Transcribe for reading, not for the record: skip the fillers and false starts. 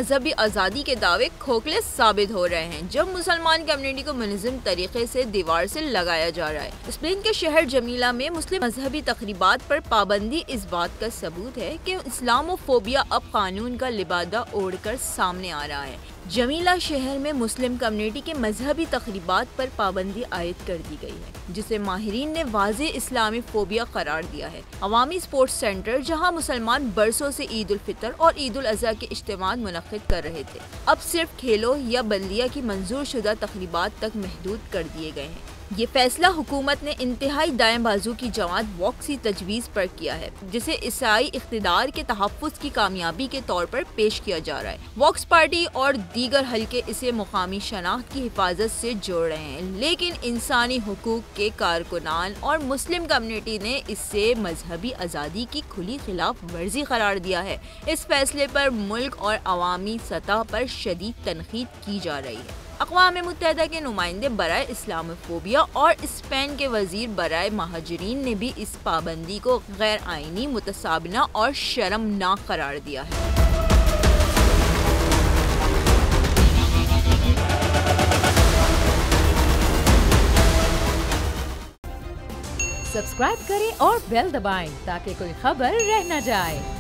मजहबी आज़ादी के दावे खोखले साबित हो रहे हैं जब मुसलमान कम्युनिटी को मुनज़्ज़म तरीके से दीवार से लगाया जा रहा है। स्पेन के शहर जमीला में मुस्लिम मजहबी तकरीबात पर पाबंदी इस बात का सबूत है कि इस्लामोफोबिया अब कानून का लिबादा ओढ़कर सामने आ रहा है। जमीला शहर में मुस्लिम कम्युनिटी के मजहबी तकरीबात पर पाबंदी आयद कर दी गई है, जिसे माहिरीन ने वाज़े इस्लामी फोबिया करार दिया है। अवामी स्पोर्ट्स सेंटर, जहां मुसलमान बरसों से ईद उल फितर और ईद उल अज़हा के इज्तिमा मुनक़्क़िद कर रहे थे, अब सिर्फ खेलों या बल्दिया की मंजूर शुदा तकरीबात तक महदूद कर दिए गए हैं। ये फैसला हुकूमत ने इंतहाई दाएं बाजू की जमात वॉक्स की तजवीज़ पर किया है, जिसे ईसाई इक़्तिदार के तहफ़्फ़ुज़ की कामयाबी के तौर पर पेश किया जा रहा है। वॉक्स पार्टी और दीगर हल्के इसे मुकामी शनाख्त की हिफाजत से जोड़ रहे हैं, लेकिन इंसानी हुकूक के कारकुनान और मुस्लिम कम्युनिटी ने इसे मजहबी आज़ादी की खुली खिलाफ वर्जी करार दिया है। इस फैसले पर मुल्क और अवामी सतह पर शदीद तनकीद की जा रही है। अक़वाम मुत्तहिदा के नुमाइंदे बराए इस्लामोफोबिया और स्पेन के वज़ीर बराए महाजरीन ने भी इस पाबंदी को गैर आईनी, मुतसाबिना और शर्मनाक करार दिया है। सब्सक्राइब करें और बेल दबाएं ताकि कोई खबर रह न जाए।